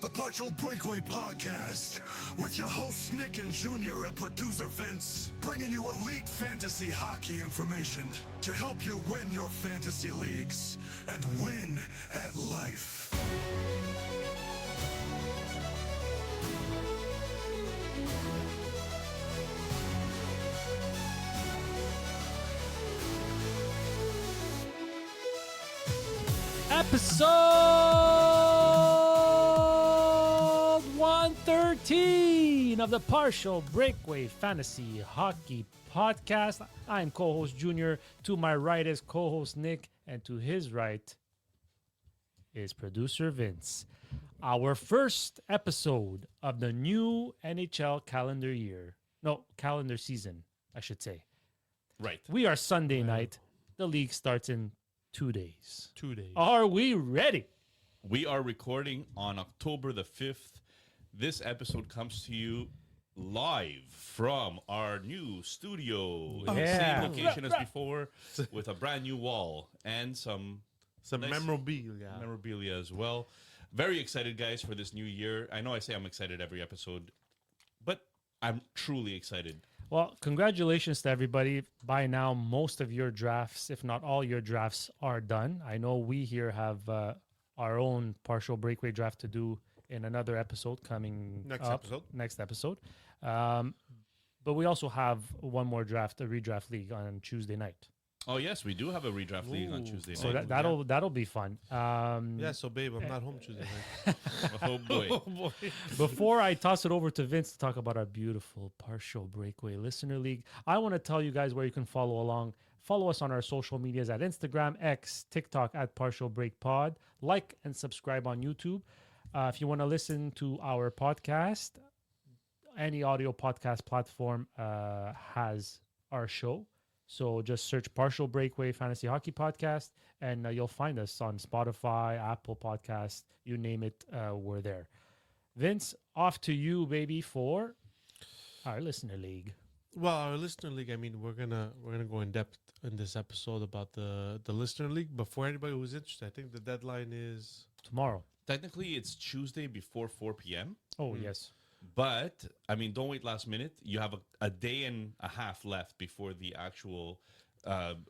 The Partial Breakaway Podcast with your hosts Nick and Junior and producer Vince, bringing you elite fantasy hockey information to help you win your fantasy leagues and win at life. Episode 113 of the Partial Breakaway Fantasy Hockey Podcast. I'm co-host Junior. To my right is co-host Nick, and to his right is producer Vince. Our first episode of the new NHL calendar season, I should say. Right. We are Sunday night. The league starts in 2 days. 2 days. Are we ready? We are recording on October the 5th. This episode comes to you live from our new studio. Yeah. Same location as before, with a brand new wall and some nice memorabilia as well. Very excited, guys, for this new year. I know I say I'm excited every episode, but I'm truly excited. Well, congratulations to everybody. By now, most of your drafts, if not all your drafts, are done. I know we here have our own partial breakaway draft to do in another episode coming next episode. But we also have one more draft, a redraft league on Tuesday night. Oh, yes, we do have a redraft league on Tuesday night. So that'll be fun. So babe, I'm not home Tuesday night. Oh, boy. Before I toss it over to Vince to talk about our beautiful Partial Breakaway Listener League, I want to tell you guys where you can follow along. Follow us on our social medias at Instagram, X, TikTok at Partial Break Pod. Like and subscribe on YouTube. If you want to listen to our podcast, any audio podcast platform has our show. So just search Partial Breakaway Fantasy Hockey Podcast, and you'll find us on Spotify, Apple Podcasts, you name it, we're there. Vince, off to you, baby, for our listener league. Well, our listener league. I mean, we're gonna go in depth in this episode about the listener league. But for anybody who's interested, I think the deadline is Tomorrow. Technically, it's Tuesday before 4 p.m. Oh, yes. But, I mean, don't wait last minute. You have a day and a half left before the actual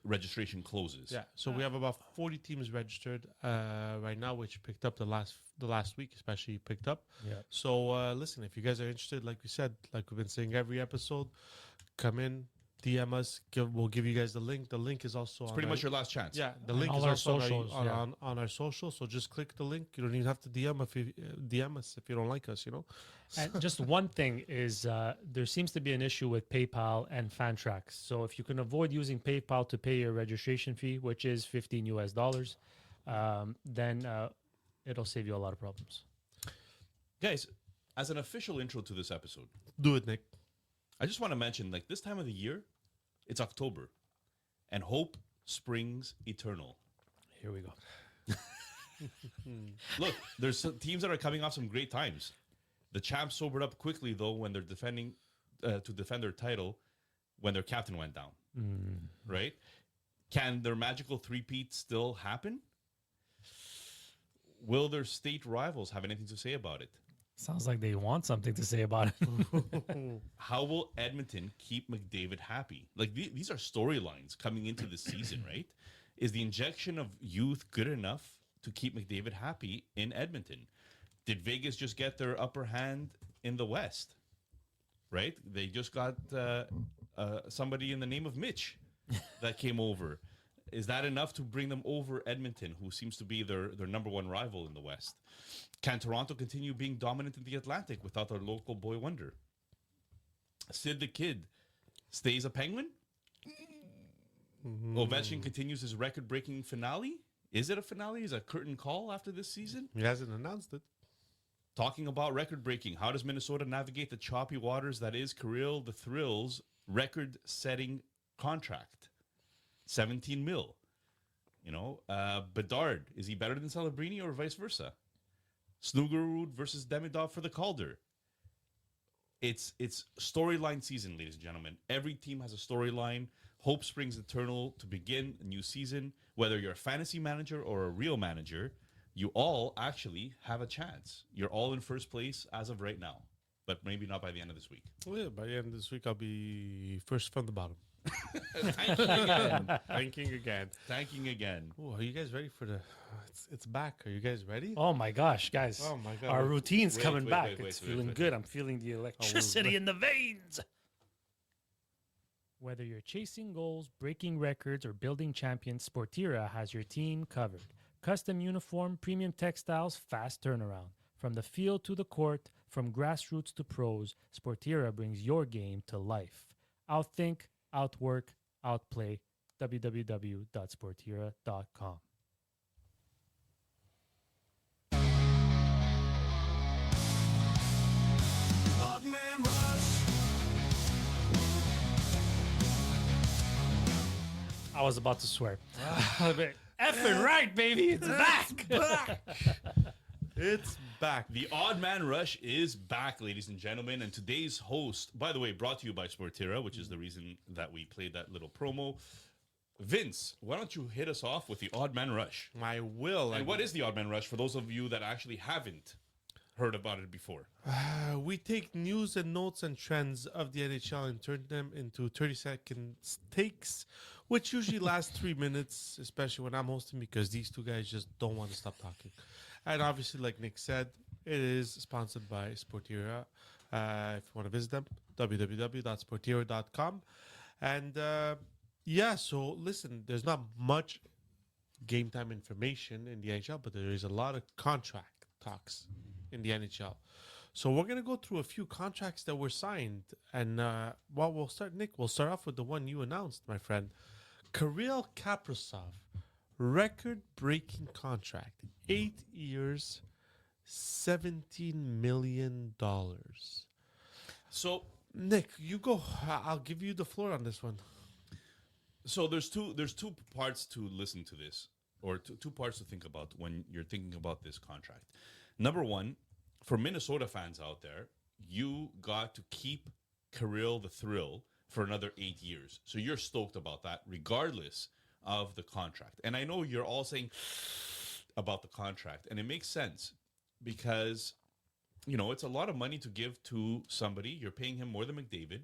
registration closes. Yeah. So we have about 40 teams registered right now, which picked up the last week, especially picked up. Yeah. So listen, if you guys are interested, like we said, like we've been saying every episode, come in, DM us. We'll give you guys the link. The link is also It's pretty much your last chance. Yeah, the link all is our also socials, on our social. So just click the link. You don't even have to DM us if you don't like us. And just one thing is there seems to be an issue with PayPal and Fantrax. So if you can avoid using PayPal to pay your registration fee, which is $15 US, then it'll save you a lot of problems. Guys, as an official intro to this episode, Do it, Nick. I just want to mention, like, this time of the year, it's October, and hope springs eternal. Here we go. Look, there's some teams that are coming off some great times. The champs sobered up quickly, though, when they're defending to defend their title when their captain went down. Right? Can their magical three-peat still happen? Will their state rivals have anything to say about it? Sounds like they want something to say about it. How will Edmonton keep McDavid happy? Like, these are storylines coming into the season, right? Is the injection of youth good enough to keep McDavid happy in Edmonton? Did Vegas just get their upper hand in the West? Right? They just got somebody in the name of Mitch that came over. Is that enough to bring them over Edmonton, who seems to be their number one rival in the West? Can Toronto continue being dominant in the Atlantic without their local boy wonder? Sid the Kid stays a Penguin? Ovechkin continues his record-breaking finale? Is it a finale? Is it a curtain call after this season? He hasn't announced it. Talking about record-breaking, how does Minnesota navigate the choppy waters that is Kirill the Thrill's record-setting contract? 17 mil. Bedard, is he better than Celebrini or vice versa? Snugerud versus Demidov for the Calder. It's storyline season, ladies and gentlemen. Every team has a storyline. Hope springs eternal to begin a new season. Whether you're a fantasy manager or a real manager, you all actually have a chance. You're all in first place as of right now, but maybe not by the end of this week. Well, yeah, by the end of this week, I'll be first from the bottom. Thanking again. Thanking again. Thanking again. Oh, are you guys ready for the? It's back. Are you guys ready? Oh my gosh, guys. Oh my God. Our routine's Wait, coming wait, back. wait, wait, It's wait, feeling wait, good. wait. I'm feeling the electricity in the veins. Whether you're chasing goals, breaking records, or building champions, Sportira has your team covered. Custom uniform, premium textiles, fast turnaround. From the field to the court, from grassroots to pros, Sportira brings your game to life. Outthink, outwork, outplay. www.sportira.com. Odd Man Rush. I was about to swear. Effing right, baby. It's back. It's back. The Odd Man Rush is back, ladies and gentlemen. And today's host, by the way, brought to you by Sportira, which is the reason that we played that little promo. Vince, why don't you hit us off with the Odd Man Rush? My will. And what is the Odd Man Rush for those of you that actually haven't heard about it before? We take news and notes and trends of the NHL and turn them into 30-second takes, which usually last 3 minutes, especially when I'm hosting, because these two guys just don't want to stop talking. And obviously, like Nick said, it is sponsored by Sportira. If you want to visit them, www.sportira.com. And yeah, so listen, there's not much game time information in the NHL, but there is a lot of contract talks in the NHL. So we're going to go through a few contracts that were signed. And well, we'll start, Nick, we'll start off with the one you announced, my friend. Kirill Kaprizov, record-breaking contract, 8 years, $17 million. So Nick, you go. I'll give you the floor on this one. So there's two parts to listen to this, or two parts to think about when you're thinking about this contract. Number one, for Minnesota fans out there, you got to keep Kirill the Thrill for another 8 years. So you're stoked about that, regardless of the contract. And I know you're all saying about the contract, and it makes sense because, you know, it's a lot of money to give to somebody. You're paying him more than McDavid.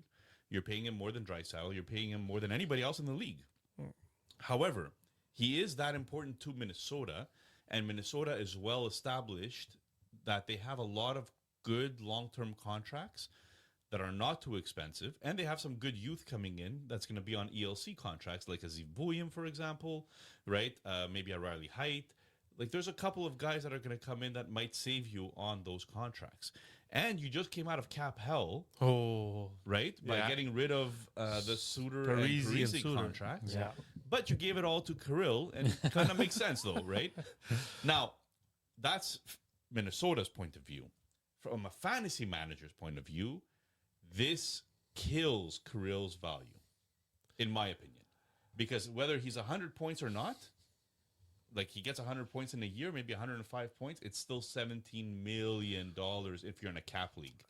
You're paying him more than Draisaitl. You're paying him more than anybody else in the league. However, he is that important to Minnesota, and Minnesota is well established that they have a lot of good long-term contracts that are not too expensive, and they have some good youth coming in that's going to be on ELC contracts, like a Ziv William, for example, right? Maybe a Riley Height. Like, there's a couple of guys that are going to come in that might save you on those contracts. And you just came out of cap hell, right? By Yeah. getting rid of the Suter Parisi and and Parisi Suter. contracts. Yeah. But you gave it all to Kirill, and it kind of makes sense, though, right? Now, that's Minnesota's point of view. From a fantasy manager's point of view, this kills Kirill's value, in my opinion. Because whether he's 100 points or not, like he gets 100 points in a year, maybe 105 points, it's still $17 million if you're in a cap league.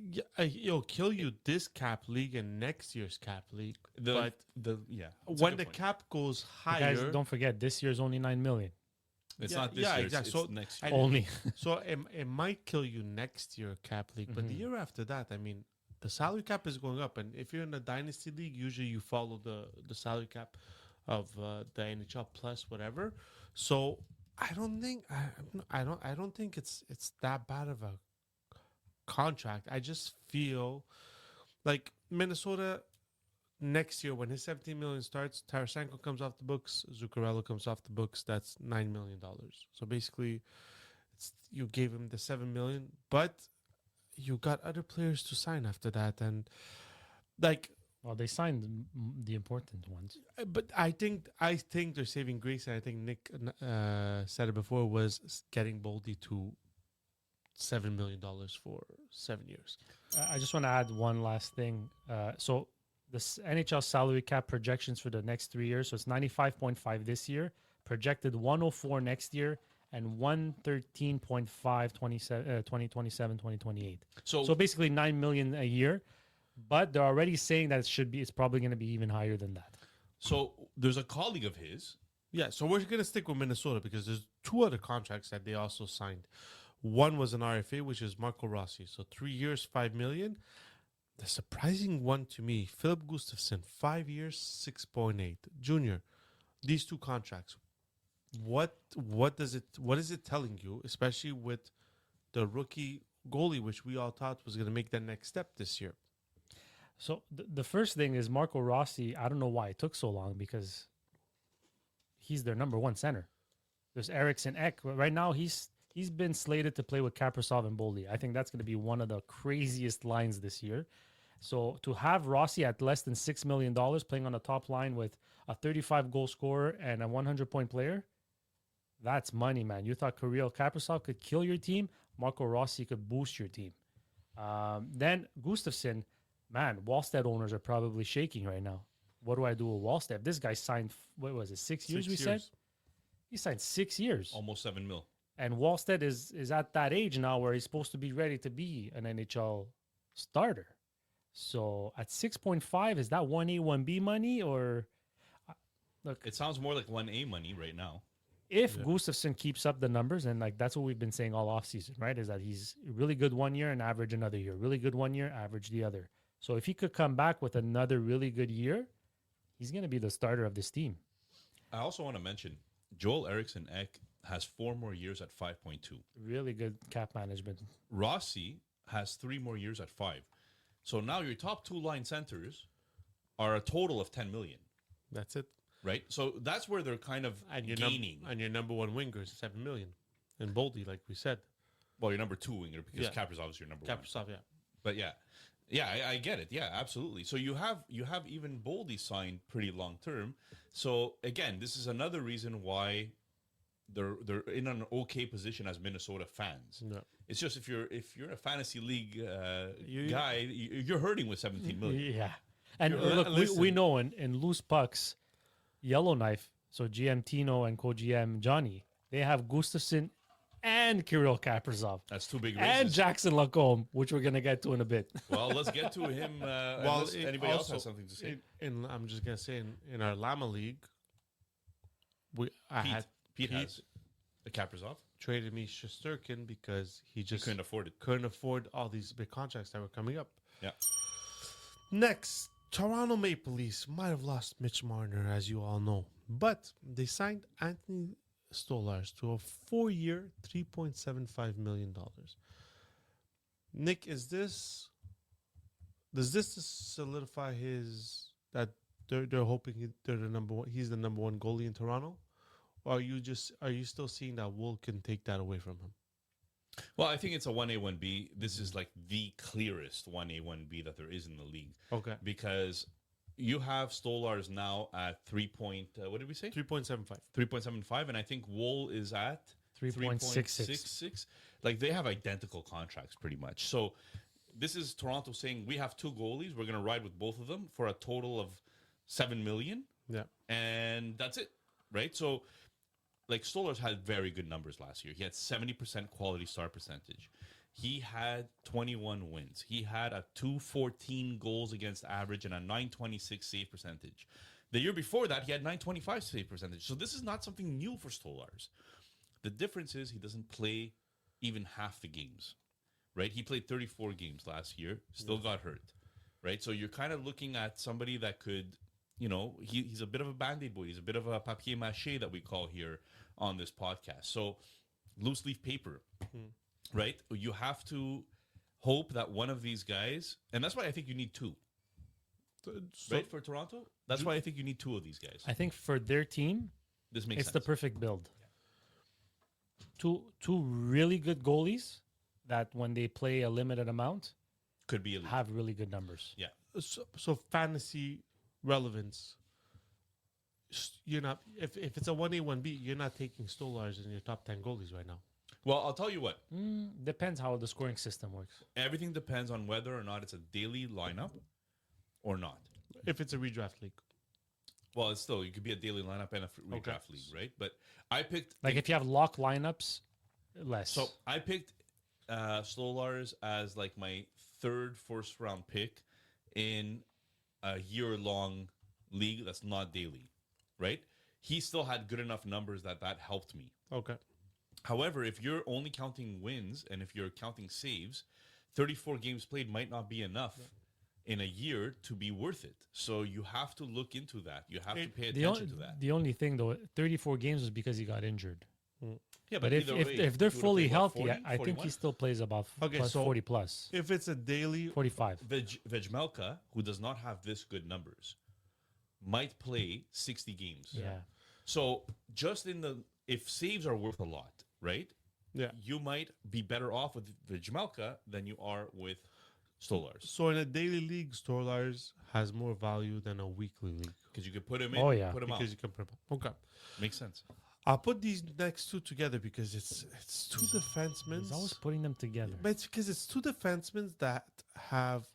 Yeah, it'll kill you this cap league and next year's cap league. But It's a when good the point. cap goes Guys, higher, don't forget, this year's only 9 million. It's Yeah, not this yeah, year, exactly. it's So- next year. and- Only. so it might kill you next year cap league. But the year after that, I mean, the salary cap is going up, and if you're in a dynasty league, usually you follow the salary cap of the NHL plus whatever. So I don't think I don't think it's that bad of a contract. I just feel like Minnesota next year when his 17 million starts, Tarasenko comes off the books, Zuccarello comes off the books. That's $9 million. So basically, you gave him the 7 million, but you got other players to sign after that, and like. Well, they signed the important ones. But I think they're saving grace, and I think Nick said it before, was getting Boldy to $7 million for 7 years. I just want to add one last thing. So the NHL salary cap projections for the next 3 years. So it's 95.5 this year, projected 104 next year, and 113.5 2027, 2028. So basically 9 million a year. But they're already saying that it's probably going to be even higher than that. So there's a colleague of his Yeah, so we're going to stick with Minnesota because there's two other contracts that they also signed. One was an RFA, which is Marco Rossi. So 3 years, $5 million. The surprising one to me, Philip Gustafsson, 5 years, 6.8. Junior, these two contracts. What is it telling you, especially with the rookie goalie, which we all thought was going to make that next step this year? So the first thing is Marco Rossi. I don't know why it took so long because he's their number one center. There's Eriksson Ek. Right now, he's been slated to play with Kaprizov and Boldy. I think that's going to be one of the craziest lines this year. So to have Rossi at less than $6 million playing on the top line with a 35-goal scorer and a 100-point player, that's money, man. You thought Kirill Kaprizov could kill your team. Marco Rossi could boost your team. Then Gustafsson, man, Wallstead owners are probably shaking right now. What do I do with Wallstead? This guy signed, what was it, 6 years, 6 said? years. He signed 6 years. Almost $7 million. And Wallstead is at that age now where he's supposed to be ready to be an NHL starter. So at 6.5, is that 1A, 1B money? Or look, It sounds more like 1A money right now. if Gustafsson keeps up the numbers, and like that's what we've been saying all offseason, right? Is that he's really good 1 year and average another year. Really good 1 year, average the other. So if he could come back with another really good year, he's going to be the starter of this team. I also want to mention Joel Eriksson Ek has 4 more years at 5.2. Really good cap management. Rossi has 3 more years at 5. So now your top 2 line centers are a total of 10 million, That's it. right? So that's where they're kind of And your gaining. and your number one winger is 7 million. And Boldy, like we said. Well, your number 2 winger because Yeah. Kaprizov is your number 1. Kaprizov, yeah. But yeah, I get it. Yeah, absolutely. So you have even Boldy signed pretty long term. So again, this is another reason why they're in an okay position as Minnesota fans. Yeah. It's just if you're a fantasy league You- guy, you're hurting with 17 million. Yeah. And You're- look, listen. we know in loose pucks, Yellowknife, so GM Tino and co-GM Johnny, they have Gustafsson and Kirill Kaprizov That's 2 big and raises. Jackson Lacombe, which we're going to get to in a bit. Well, let's get to him. Unless anybody else has something to say. I'm just gonna say in our Lama League, I had Pete has a Kaprizov. traded me Shesterkin because he just couldn't afford it. Couldn't afford all these big contracts that were coming up. Yeah. Next, Toronto Maple Leafs might have lost Mitch Marner, as you all know, but they signed Anthony Stolarz to a 4-year, $3.75 million. Nick, does this solidify that they're hoping they're the number one? He's the number one goalie in Toronto, or are you still seeing that Wool can take that away from him? Well, I think it's a 1A, 1B. This is like the clearest 1A, 1B that there is in the league. Okay, Because you have Stolarz now at what did we say? 3.75. 3.75, and I think Wool is at 3.66. 3.66. Like they have identical contracts pretty much. So this is Toronto saying we have 2 goalies. We're going to ride with both of them for a total of 7 million, Yeah, and that's it, right? So like Stolarz had very good numbers last year. He had 70% quality start percentage. He had 21 wins. He had a 214 goals against average and a 926 save percentage. The year before that, he had 925 save percentage. So this is not something new for Stolarz. The difference is he doesn't play even half the games, right? He played 34 games last year, still got hurt, right? So you're kind of looking at somebody that could, he's a bit of a Band-Aid boy. He's a bit of a papier-mâché that we call here on this podcast. So loose leaf paper, right? You have to hope that one of these guys, and that's why I think you need 2, right? For Toronto, that's why I think you need 2 of these guys. I think for their team, This makes it's sense. the perfect build. Two really good goalies that when they play a limited amount Could be elite. have really good numbers. Yeah. so fantasy relevance. You're not if it's a 1A 1B, you're not taking Stolarz in your top 10 goalies right now. Well, I'll tell you what. Depends how the scoring system works. Everything depends on whether or not it's a daily lineup or not. If it's a redraft league, Well, it's still, you could be a daily lineup and a redraft league, right? But I picked Like if you have lock lineups, less. So I picked Stolarz as like my 3rd first round pick in a year-long league that's not daily, right? he still had good enough numbers that helped me. Okay. However, if you're only counting wins and if you're counting saves, 34 games played might not be enough in a year to be worth it. So you have to look into that. You have to pay attention to that. The only thing, though, 34 games was because he got injured. Yeah, But if either way, if they're he would've fully played, what, healthy, 40, I think 41? he still plays about Okay, plus so 40 plus. If it's a daily, 45. Vejmelka, who does not have this good numbers, might play 60 games. Yeah. So just if saves are worth a lot, right? yeah. You might be better off with Vejmelka than you are with Stolars. So in a daily league, Storlars has more value than a weekly league Because you could put him in, Oh, yeah. put him out. because you can. Okay. Makes sense. I'll put these next two together because it's two defensemen. He's always putting them together. But it's because it's two defensemen that have,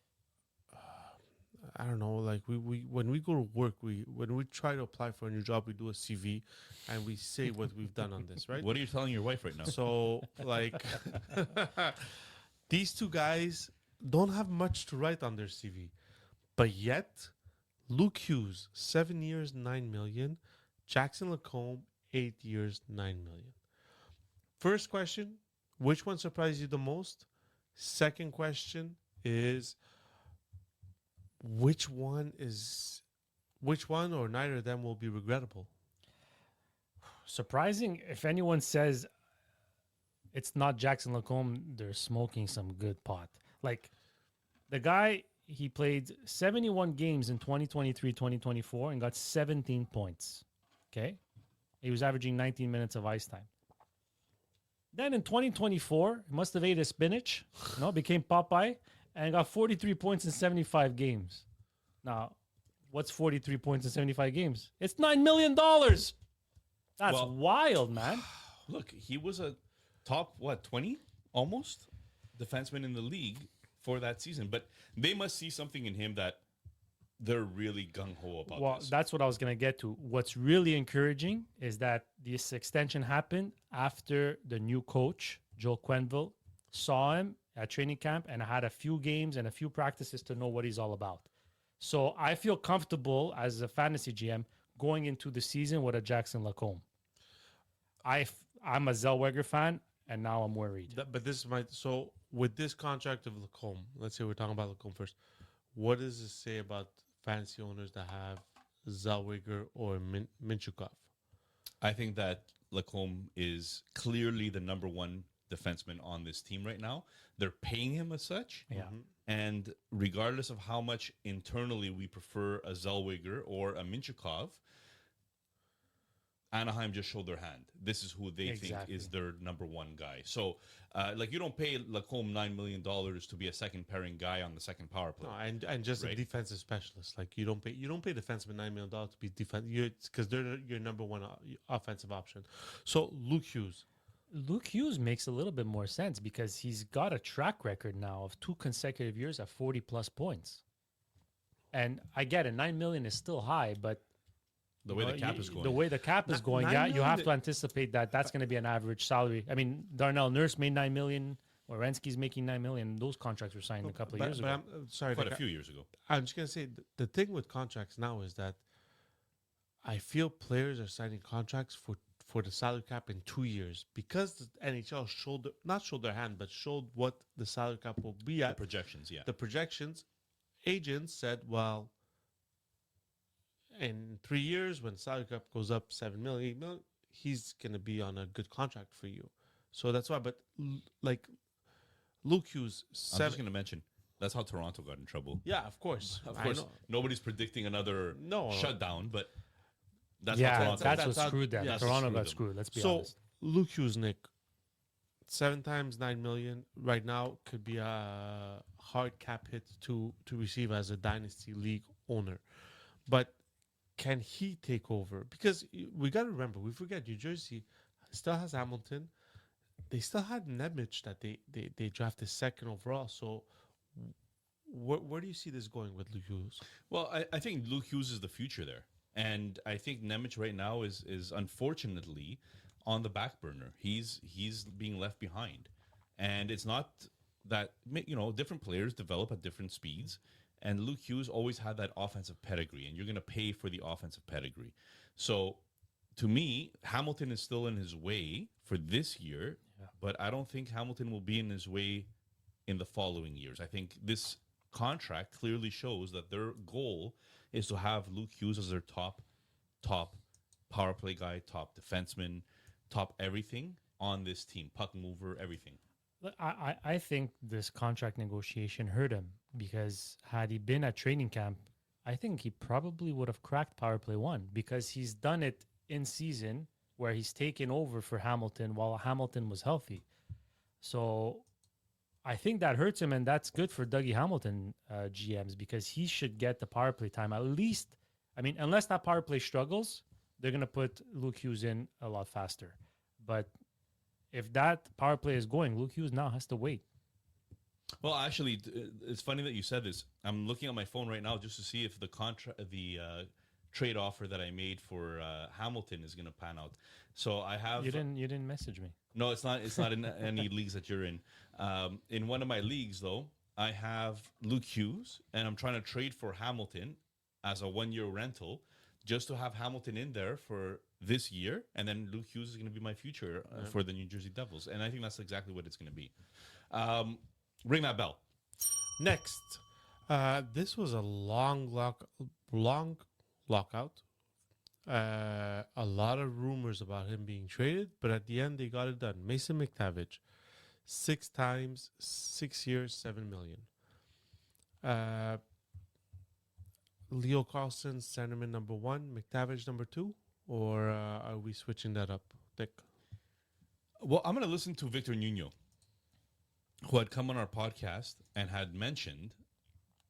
I don't know, like we when we go to work, when we try to apply for a new job, we do a CV, and we say what we've done on this, right? What are you telling your wife right now? So like, these two guys don't have much to write on their CV, but yet, Luke Hughes, 7 years, 9 million, Jackson Lacombe, 8 years, 9 million. First question, which one surprised you the most? Second question is, which one or neither of them will be regrettable? Surprising. If anyone says it's not Jackson Lacombe, they're smoking some good pot. Like, the guy, he played 71 games in 2023-2024 and got 17 points. Okay? He was averaging 19 minutes of ice time. Then in 2024, he must have ate his spinach, became Popeye, and got 43 points in 75 games. Now, what's 43 points in 75 games? It's $9 million. That's Well- wild, man. Look, he was a top, 20 almost defenseman in the league for that season. But they must see something in him that they're really gung-ho about Well, this. that's what I was going to get to. What's really encouraging is that this extension happened after the new coach, Joel Quenneville, saw him at training camp and had a few games and a few practices to know what he's all about. So I feel comfortable as a fantasy GM going into the season with a Jackson Lacombe. I'm a Zellweger fan, and now I'm worried. But this is so with this contract of Lacombe, let's say we're talking about Lacombe first. What does it say about fantasy owners that have Zellweger or Minchukov? I think that Lacombe is clearly the number one defenseman on this team right now. They're paying him as such. Yeah. And regardless of how much internally we prefer a Zellweger or a Minchukov, Anaheim just showed their hand. This is who they think Exactly. is their number one guy. So, you don't pay Lacombe $9 million to be a second pairing guy on the second power play. No, and just a Right. defensive specialist. Like you don't pay defensemen $9 million to be defense. It's because they're your number one offensive option. So Luke Hughes, Luke Hughes makes a little bit more sense because he's got a track record now of 2 consecutive years at 40-plus points. And I get it, $9 million is still high, but The way the cap is going. The way the cap is going, $9 yeah, you have million- to anticipate that that's going to be an average salary. I mean, Darnell Nurse made $9 million, Werenski's making $9 million. Those contracts were signed a couple of years ago. I'm sorry, Quite a Nick, few years ago. I'm just gonna say the thing with contracts now is that I feel players are signing contracts for the salary cap in 2 years because the NHL not showed their hand, but showed what the salary cap will be The at. projections, yeah. The projections, agents said, well, in 3 years, when salary cap goes up 7 million, 8 million, he's going to be on a good contract for you. So that's why. But like Luke Hughes, I'm just 7. going to mention, that's how Toronto got in trouble. Yeah, of course. Of I course, know. nobody's predicting another No. shutdown, but that's how Yeah, Toronto that's got. what how- screwed them. yeah, that's Toronto what got screwed screwed. Let's be So honest. Luke Hughes, Nick, 7 times 9 million right now could be a hard cap hit to receive as a dynasty league owner. But can he take over? Because we got to remember, we forget New Jersey still has Hamilton. They still had Nemec that they drafted second overall. So where do you see this going with Luke Hughes? Well, I think Luke Hughes is the future there. And I think Nemec right now is unfortunately on the back burner. He's being left behind. And it's not that, different players develop at different speeds. And Luke Hughes always had that offensive pedigree. And you're going to pay for the offensive pedigree. So to me, Hamilton is still in his way for this year, Yeah. but I don't think Hamilton will be in his way in the following years. I think this contract clearly shows that their goal is to have Luke Hughes as their top power play guy, top defenseman, top everything on this team, puck mover, everything. Look, I think this contract negotiation hurt him because had he been at training camp, I think he probably would have cracked power play one because he's done it in season where he's taken over for Hamilton while Hamilton was healthy. So I think that hurts him, and that's good for Dougie Hamilton GMs because he should get the power play time at least. I mean, unless that power play struggles, they're going to put Luke Hughes in a lot faster. But if that power play is going, Luke Hughes now has to wait. Well, actually, it's funny that you said this. I'm looking at my phone right now just to see if the trade offer that I made for Hamilton is going to pan out. So I have. You didn't message me. No, it's not. It's not in any leagues that you're in. In one of my leagues, though, I have Luke Hughes, and I'm trying to trade for Hamilton as a 1-year rental, just to have Hamilton in there for this year, and then Luke Hughes is going to be my future for the New Jersey Devils, and I think that's exactly what it's going to be. Ring that bell. Next, this was a long lockout. A lot of rumors about him being traded, but at the end they got it done. Mason McTavish, 6 times, 6 years, $7 million. Leo Carlson, centerman number 1, McTavish number 2, or are we switching that up, Dick? Well, I'm going to listen to Victor Nuno, who had come on our podcast and had mentioned,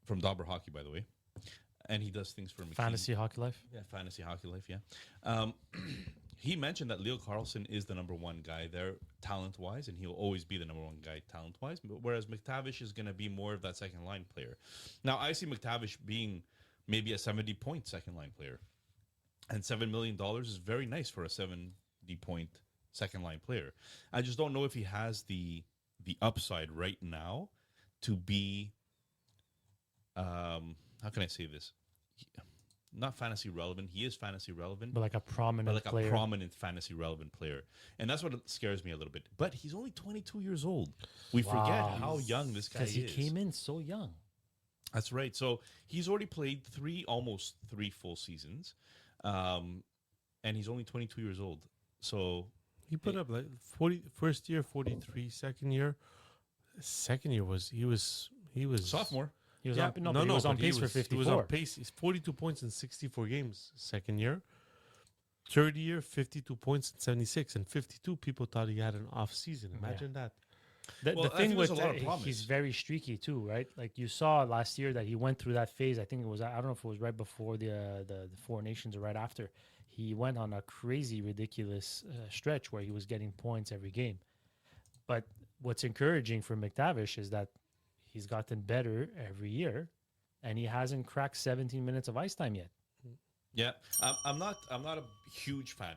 from Dauber Hockey, by the way, and he does things for McKinney. Fantasy Hockey Life. Yeah, Fantasy Hockey Life, yeah. He mentioned that Leo Carlson is the number 1 guy there talent-wise, and he'll always be the number 1 guy talent-wise, whereas McTavish is going to be more of that second-line player. Now, I see McTavish being maybe a 70-point second-line player, and $7 million is very nice for a 70-point second-line player. I just don't know if he has the upside right now to be, how can I say this? Not fantasy relevant. He is fantasy relevant, But like a prominent but like player. a prominent fantasy relevant player. And that's what scares me a little bit. But he's only 22 years old. We forget how young this guy is. Because he came in so young. That's right. So he's already played almost three full seasons. And he's only 22 years old. So He put up like 40 first year, 43, second year. Second year he was sophomore. He was on, he was on pace for 54. He was on pace. He's 42 points in 64 games second year. Third year, 52 points in 76. And 52, people thought he had an off season. Imagine that. The Well, I thing think with there's a lot of promise. he's very streaky too, right? Like you saw last year that he went through that phase. I think it was, I don't know if it was right before the Four Nations or right after. He went on a crazy, ridiculous stretch where he was getting points every game. But what's encouraging for McTavish is that he's gotten better every year, and he hasn't cracked 17 minutes of ice time yet. Yeah, I'm not a huge fan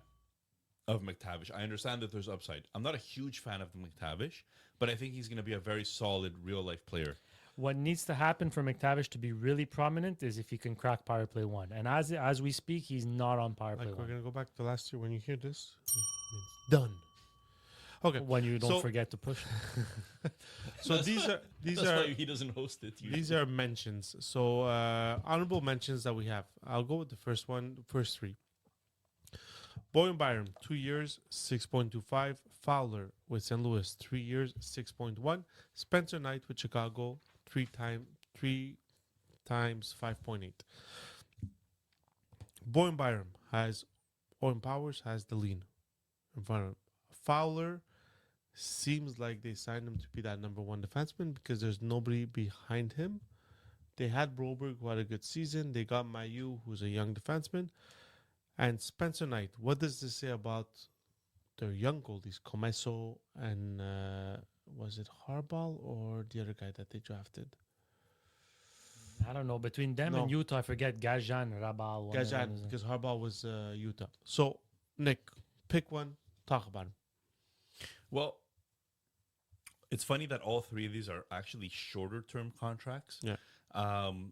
of McTavish. I understand that there's upside. I'm not a huge fan of McTavish, but I think he's going to be a very solid real life player. What needs to happen for McTavish to be really prominent is if he can crack power play one. And as we speak, he's not on power play Like we're one. going to go back to last year when you hear this. It's done. Okay. When you don't so- forget to push. So these are That's why he doesn't host it. these are mentions. So honorable mentions that we have. I'll go with the first three. Bowen Byram, 2 years, 6.25. Fowler with St. Louis, 3 years, 6.1. Spencer Knight with Chicago, three times 5.8. Bowen Byram has Owen Powers has the lean in front of him. Fowler seems like they signed him to be that number one defenseman because there's nobody behind him. They had Broberg, who had a good season. They got Mayu, who's a young defenseman. And Spencer Knight. What does this say about their young goalies? Comesso and was it Harbaugh or the other guy that they drafted? I don't know. Between them No. and Utah, I forget Gajan, Rabal. Gajan, because Harbaugh was Utah. So, Nick, pick one. Talk about him. Well, it's funny that all three of these are actually shorter term contracts. Yeah.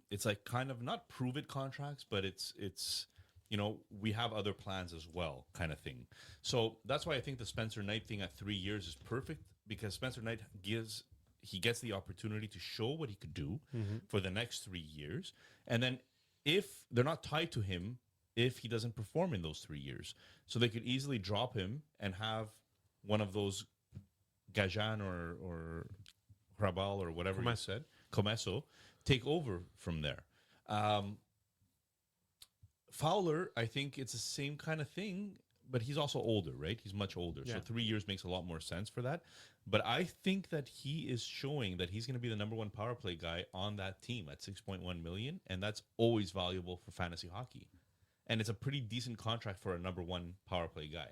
It's like kind of not prove it contracts, but it's we have other plans as well, kind of thing. So that's why I think the Spencer Knight thing at 3 years is perfect, because Spencer Knight gets the opportunity to show what he could do for the next 3 years. And then if they're not tied to him, if he doesn't perform in those 3 years, so they could easily drop him and have one of those Gajan or Hrabal or whatever you said, Comesso, take over from there. Fowler, I think it's the same kind of thing, but he's also older, right? He's much older. Yeah. So 3 years makes a lot more sense for that. But I think that he is showing that he's going to be the number one power play guy on that team at 6.1 million. And that's always valuable for fantasy hockey. And it's a pretty decent contract for a number one power play guy.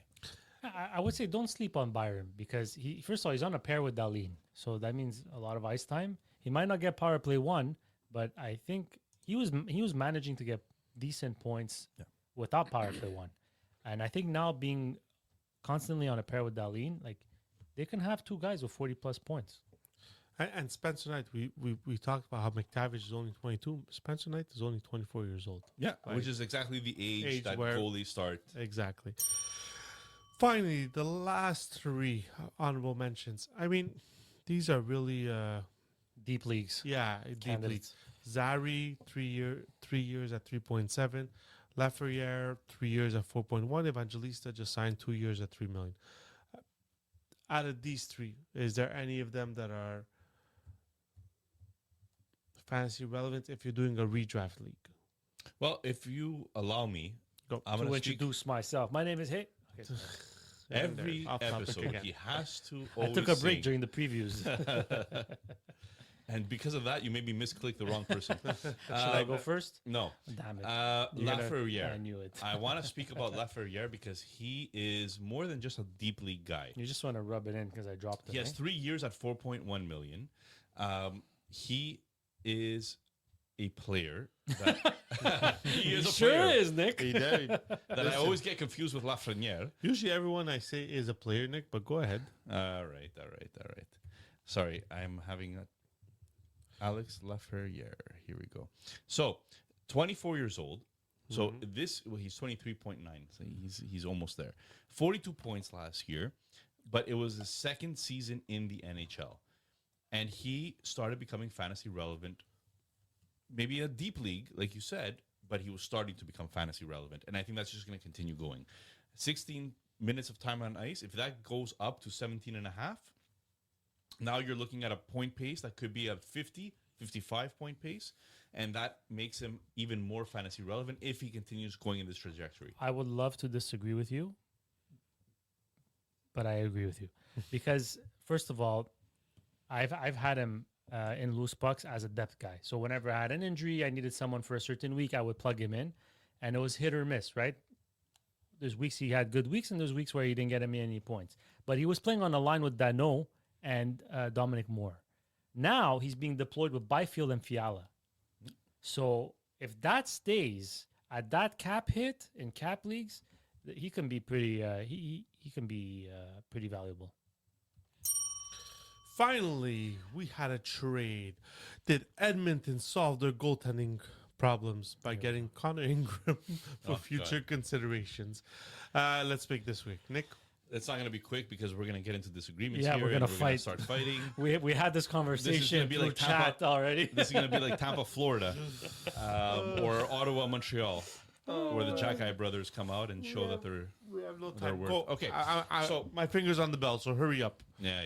I would say don't sleep on Byron, because first of all, he's on a pair with Darlene. So that means a lot of ice time. He might not get power play 1, but I think he was managing to get decent points without power play 1. And I think now being constantly on a pair with Darlene, like, they can have 2 guys with 40 plus points. And Spencer Knight, we talked about how McTavish is only 22. Spencer Knight is only 24 years old. Yeah, Like, which is exactly the age that where- goalies start. Exactly. Finally, the last 3 honorable mentions. I mean, these are really, Deep leagues. deep leagues. Candidates. Zari, 3 years at 3.7. Lafreniere, 3 years at 4.1. Evangelista just signed 2 years at 3 million. Out of these 3, is there any of them that are fantasy relevant if you're doing a redraft league? Well, if you allow me, Go. I'm To going to speak introduce myself. My name is Hey. Okay, sorry. every Off topic episode. again. He has to I always took a break sing. during the previews. And because of that, you made me misclick the wrong person. Should I go first? No. Damn it. You're gonna- Lafreniere. I knew it. I want to speak about Lafreniere because he is more than just a deep league guy. You just want to rub it in because I dropped it. He has eh? 3 years at 4.1 million. He is a player that he is a Sure player is, Nick. that I always get confused with Lafreniere. Usually everyone I say is a player, Nick, but go ahead. All right. Sorry, I'm having Alex Lafreniere. Here we go. So, 24 years old. So he's 23.9. So he's almost there. 42 points last year, but it was his second season in the NHL, and he started becoming fantasy relevant. Maybe a deep league, like you said, but he was starting to become fantasy relevant, and I think that's just going to continue going. 16 minutes of time on ice. If that goes up to 17 and a half, now you're looking at a point pace that could be a 50, 55 point pace, and that makes him even more fantasy relevant if he continues going in this trajectory. I would love to disagree with you, but I agree with you because first of all, I've had him in loose pucks as a depth guy. So whenever I had an injury, I needed someone for a certain week, I would plug him in, and it was hit or miss. Right? There's weeks he had good weeks, and there's weeks where he didn't get me any points. But he was playing on a line with Dano and Dominic Moore. Now he's being deployed with Byfield and Fiala. So if that stays at that cap hit in cap leagues, he can be pretty. He can be pretty valuable. Finally, we had a trade. Did Edmonton solve their goaltending problems by getting Connor Ingram for future considerations? Let's make this week. Nick? It's not going to be quick because we're going to get into disagreements Yeah, here. we're gonna and fight. Start fighting. We had this conversation be through like chat Tampa- already. This is going to be like Tampa, Florida, or Ottawa, Montreal, where the Jackeye brothers come out and show that they're We have no They're time. worth- Go. okay, So my finger's on the bell, so hurry up. yeah.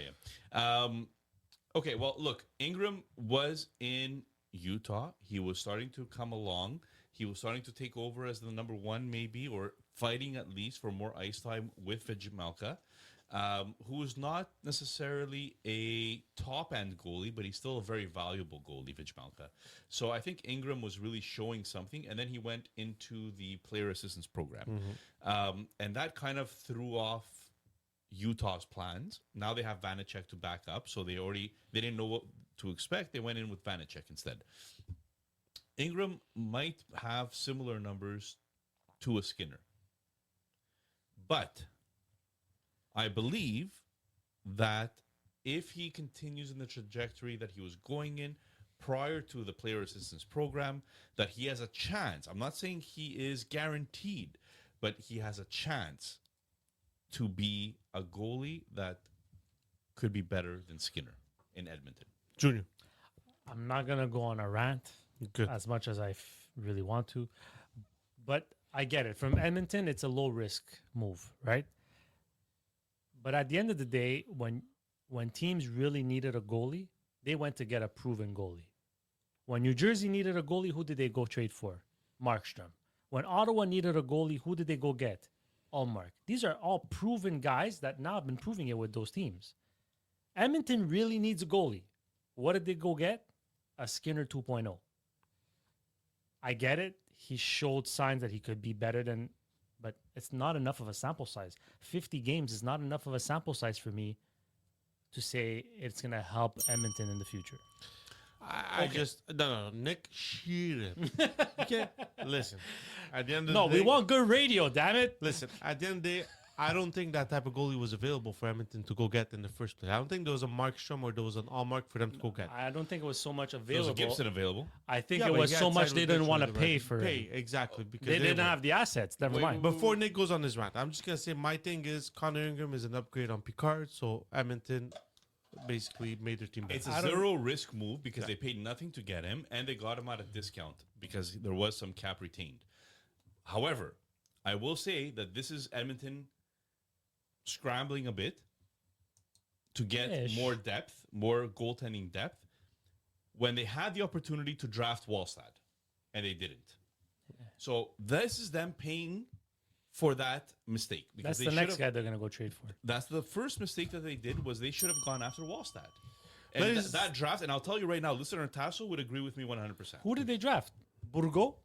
Okay, well, look, Ingram was in Utah. He was starting to come along. He was starting to take over as the number one, maybe, or fighting at least for more ice time with Vijmelka, who is not necessarily a top-end goalie, but he's still a very valuable goalie, Vijmelka. So I think Ingram was really showing something, and then he went into the player assistance program. And that kind of threw off Utah's plans. Now they have Vanacek to back up, so they didn't know what to expect. They went in with Vanacek instead. Ingram might have similar numbers to a Skinner, but I believe that if he continues in the trajectory that he was going in, prior to the player assistance program that he has a chance. I'm not saying he is guaranteed, but he has a chance to be a goalie that could be better than Skinner in Edmonton. Junior. I'm not gonna go on a rant Good. as much as I really want to, but I get it. From Edmonton, it's a low risk move, right? But at the end of the day, when teams really needed a goalie, they went to get a proven goalie. When New Jersey needed a goalie, who did they go trade for? Markstrom. When Ottawa needed a goalie, who did they go get? Allmark. These are all proven guys that now have been proving it with those teams. Edmonton really needs a goalie. What did they go get? A Skinner 2.0. I get it. He showed signs that he could be better than, but it's not enough of a sample size. 50 games is not enough of a sample size for me to say it's going to help Edmonton in the future. I just no. Nick, shoot him. You can't listen. At the end of No, the day, we want good radio, damn it. listen. At the end of the day, I don't think that type of goalie was available for Edmonton to go get in the first place. I don't think there was a Markstrom or there was an Allmark for them to go get. I don't think it was so much There was available. a Gibson available. I think Yeah, it but was he so had much signed they with didn't Mitchell want to already. pay for Pay it. exactly because They didn't were. have the assets. Never mind. Before Nick goes on his rant, I'm just gonna say my thing is Connor Ingram is an upgrade on Picard, so Edmonton basically made their team better. It's a zero risk move because they paid nothing to get him and they got him at a discount because there was some cap retained. However, I will say that this is Edmonton scrambling a bit to get Ish. more depth, more goaltending depth when they had the opportunity to draft Wallstad and they didn't. So this is them paying for that mistake because That's they the should next have. guy they're going to go trade for. That's the first mistake that they did was they should have gone after Wallstad. But And is- that draft, and I'll tell you right now, listener Tasso would agree with me 100%. Who did they draft? Burgo?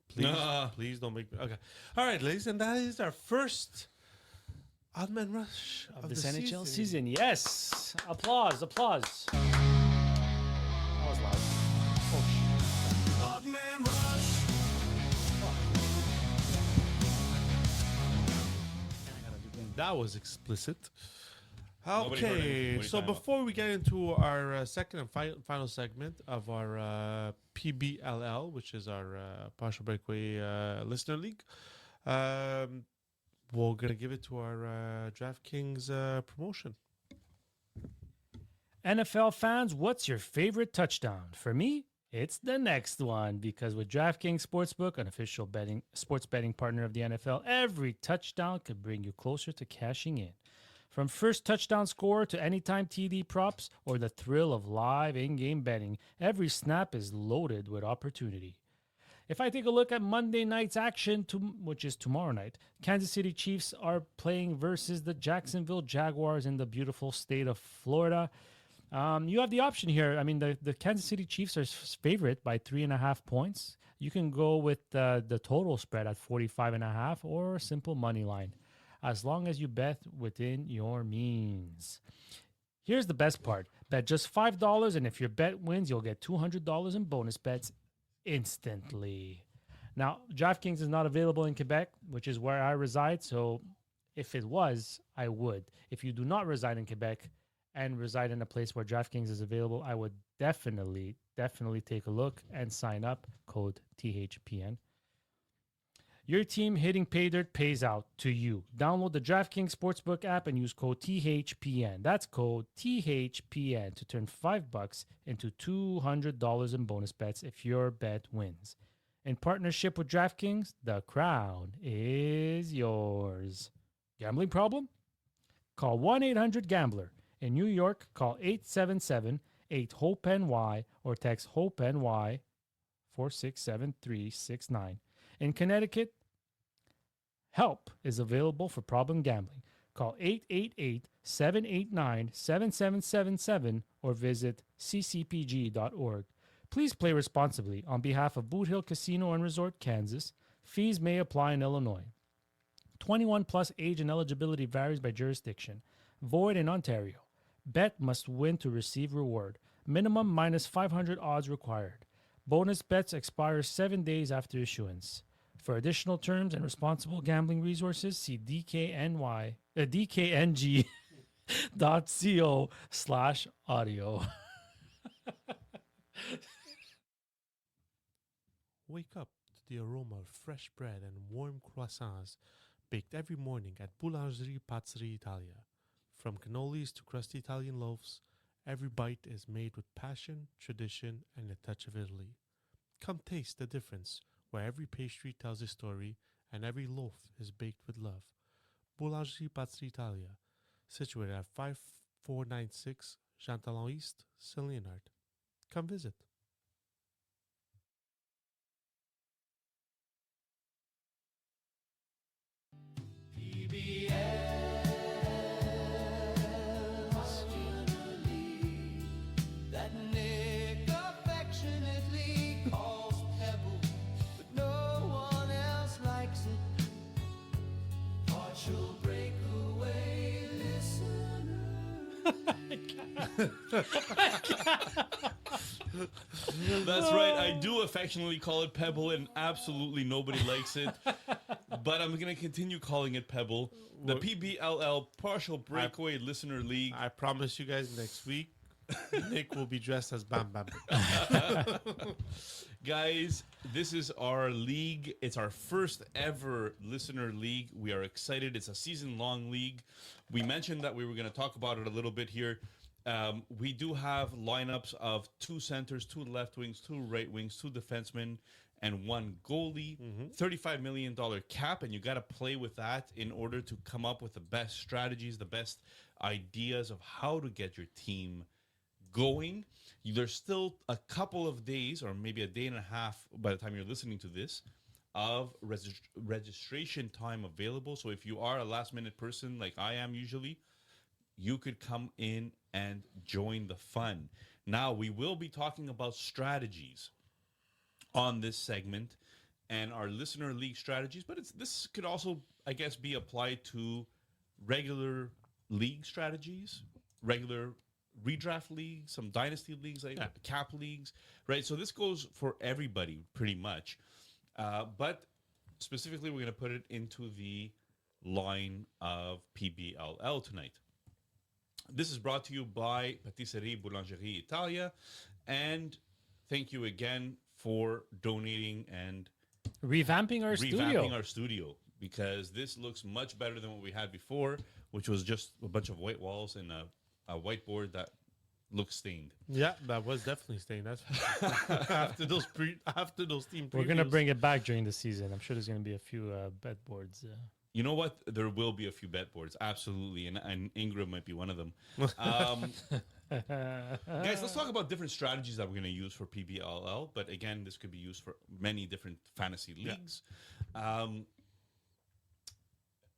Please don't make me. Okay. All right, ladies, and that is our first odd man rush Of this NHL season. Yes. Applause. That was loud. Oh, Odd Man Rush. That was explicit. Nobody heard anything. Okay, What are you so talking about? before we get into our second and final segment of our PBLL, which is our Partial Breakaway Listener League, we're going to give it to our DraftKings promotion. NFL fans, what's your favorite touchdown? For me, it's the next one because with DraftKings Sportsbook, an official sports betting partner of the NFL, every touchdown could bring you closer to cashing in. From first touchdown score to anytime TD props or the thrill of live in-game betting, every snap is loaded with opportunity. If I take a look at Monday night's action, which is tomorrow night, Kansas City Chiefs are playing versus the Jacksonville Jaguars in the beautiful state of Florida. You have the option here. I mean, the Kansas City Chiefs are favorite by 3.5 points. You can go with the total spread at 45.5 or simple money line, as long as you bet within your means. Here's the best part. Bet just $5, and if your bet wins, you'll get $200 in bonus bets instantly. Now, DraftKings is not available in Quebec, which is where I reside, so if it was, I would. If you do not reside in Quebec and reside in a place where DraftKings is available, I would definitely take a look and sign up. Code THPN. Your team hitting pay dirt pays out to you. Download the DraftKings Sportsbook app and use code THPN. That's code THPN to turn $5 into $200 in bonus bets if your bet wins. In partnership with DraftKings, the crown is yours. Gambling problem? Call 1-800-GAMBLER. In New York, call 877-8-HOPE-NY or text HOPE-NY 467369. In Connecticut, help is available for problem gambling. Call 888-789-7777 or visit ccpg.org. Please play responsibly on behalf of Boot Hill Casino and Resort, Kansas. Fees may apply in Illinois. 21 plus age and eligibility varies by jurisdiction. Void in Ontario. Bet must win to receive reward. Minimum minus 500 odds required. Bonus bets expire 7 days after issuance. For additional terms and responsible gambling resources, see dkng.co/audio. Wake up to the aroma of fresh bread and warm croissants baked every morning at Boulangerie Pâtisserie Italia. From cannolis to crusty Italian loaves, every bite is made with passion, tradition, and a touch of Italy. Come taste the difference, where every pastry tells a story and every loaf is baked with love. Boulangerie Pâtisserie Italia, situated at 5496 Jean Talon East, Saint Leonard. Come visit. PBL Listener League, that Nick affectionately calls Pebble, but no one else likes it. Partial Breakaway Listener. That's right. I do affectionately call it Pebble, and absolutely nobody likes it. But I'm going to continue calling it Pebble. The PBLL Partial Breakaway Listener League. I promise you guys next week, Nick will be dressed as Bam Bam. Guys, this is our league. It's our first ever listener league. We are excited. It's a season-long league. We mentioned that we were going to talk about it a little bit here. We do have lineups of 2 centers, 2 left wings, 2 right wings, 2 defensemen, and 1 goalie. $35 million cap, and you got to play with that in order to come up with the best strategies, the best ideas of how to get your team going. There's still a couple of days, or maybe a day and a half by the time you're listening to this, of registration time available. So if you are a last-minute person like I am usually, you could come in and join the fun. Now, we will be talking about strategies on this segment and our listener league strategies, but this could also, I guess, be applied to regular league strategies, regular redraft leagues, some dynasty leagues, like cap leagues, right? So this goes for everybody pretty much. But specifically, we're going to put it into the line of PBLL tonight. This is brought to you by Patisserie Boulangerie Italia, and thank you again for donating and Revamping our studio, because this looks much better than what we had before, which was just a bunch of white walls and a whiteboard that looks stained. Yeah, that was definitely staying. That's after those team. We're going to previews. bring it back during the season. I'm sure there's going to be a few bed boards. You know what? There will be a few bet boards, absolutely, and Ingram might be one of them. Guys, let's talk about different strategies that we're going to use for PBLL. But again, this could be used for many different fantasy leagues,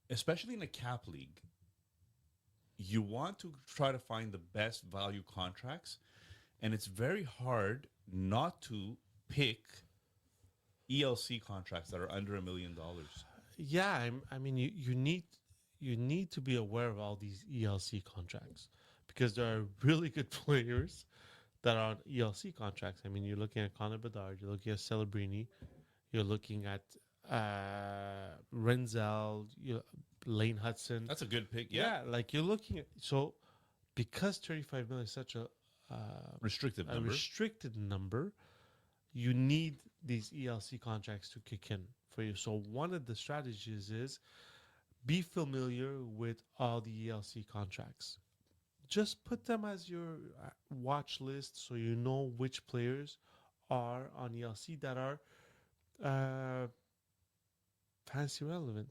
especially in a cap league. You want to try to find the best value contracts, and it's very hard not to pick ELC contracts that are under $1 million. Yeah, I mean, you need to be aware of all these ELC contracts, because there are really good players that are on ELC contracts. I mean, you're looking at Connor Bedard, you're looking at Celebrini, you're looking at Renzel, Lane Hudson. That's a good pick. Yeah, like you're looking at, so because 35 million is such a restricted number, you need these ELC contracts to kick in for you. So one of the strategies is be familiar with all the ELC contracts. Just put them as your watch list, so you know which players are on ELC that are fantasy relevant.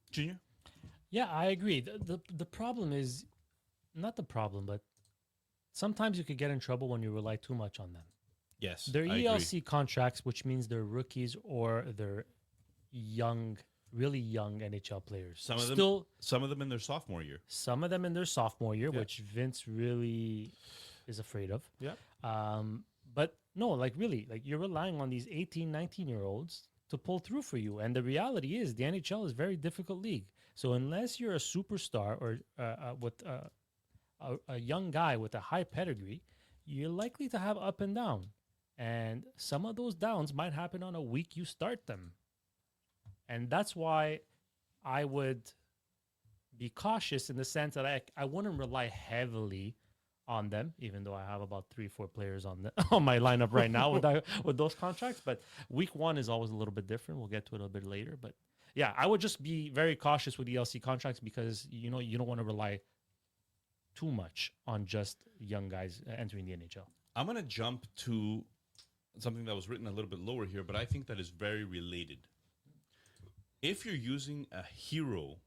Junior? Yeah, I agree. The problem is not the problem, but sometimes you could get in trouble when you rely too much on them. Yes. They're I ELC agree. contracts, which means they're rookies or they're young, really young NHL players. Some of them in their sophomore year. Some of them in their sophomore year, Yeah. which Vince really is afraid of. Yeah. But no, like really, like you're relying on these 18, 19-year-olds to pull through for you. And the reality is the NHL is a very difficult league. So unless you're a superstar or with a young guy with a high pedigree, you're likely to have up and down. And some of those downs might happen on a week you start them. And that's why I would be cautious in the sense that I wouldn't rely heavily on them, even though I have about 3-4 players on on my lineup right now with those contracts. But week one is always a little bit different. We'll get to it a little bit later. But yeah, I would just be very cautious with ELC contracts because you don't want to rely too much on just young guys entering the NHL. I'm going to jump to something that was written a little bit lower here, but I think that is very related. If you're using a hero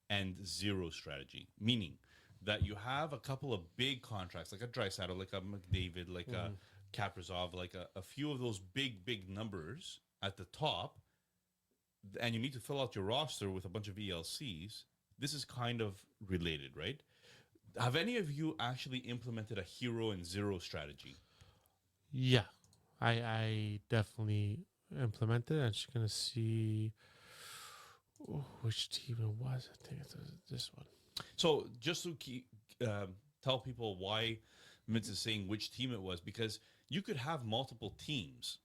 and zero strategy, meaning that you have a couple of big contracts, like a Draisaitl, like a McDavid, like a Kaprizov, like a few of those big numbers at the top, and you need to fill out your roster with a bunch of ELCs, this is kind of related, right? Have any of you actually implemented a hero and zero strategy? Yeah, I definitely implemented. I'm just gonna see which team it was. I think it's this one. So just to tell people why Vince is saying which team it was, because you could have multiple teams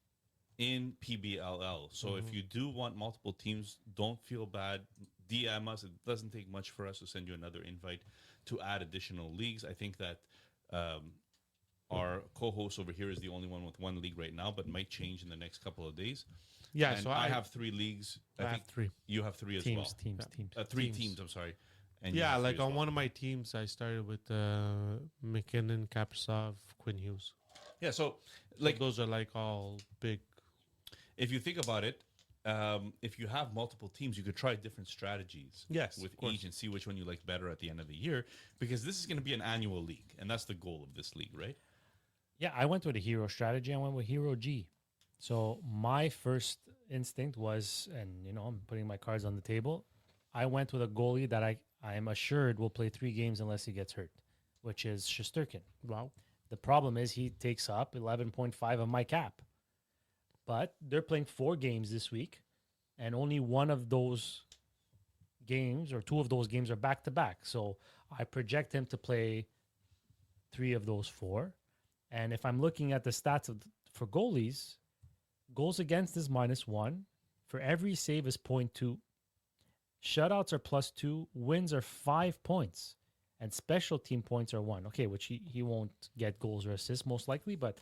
in PBLL. So if you do want multiple teams, don't feel bad. DM us. It doesn't take much for us to send you another invite to add additional leagues. I think that our co-host over here is the only one with one league right now, but might change in the next couple of days. Yeah, And so I have 3 leagues. I have 3 You have 3 as Teams, well. teams. 3 Teams. teams, I'm sorry. And you Yeah, have 3 like as on well. one of my teams, I started with McKinnon, Kaprizov, Quinn Hughes. Yeah, so Like like those are like all big. if you think about it, if you have multiple teams, you could try different strategies Yes, with of course. each and see which one you like better at the end of the year, because this is going to be an annual league, and that's the goal of this league, right? Yeah, I went with a hero strategy. I went with Hero G. So my first instinct was, and I'm putting my cards on the table. I went with a goalie that I am assured will play 3 games unless he gets hurt, which is Shesterkin. Wow. The problem is he takes up 11.5 of my cap. But they're playing 4 games this week, and only one of those games or 2 of those games are back to back. So I project him to play 3 of those 4. And if I'm looking at the stats for goalies, goals against is -1. For every save is 0.2. Shutouts are +2. Wins are 5 points. And special team points are 1. Okay, which he won't get goals or assists most likely, but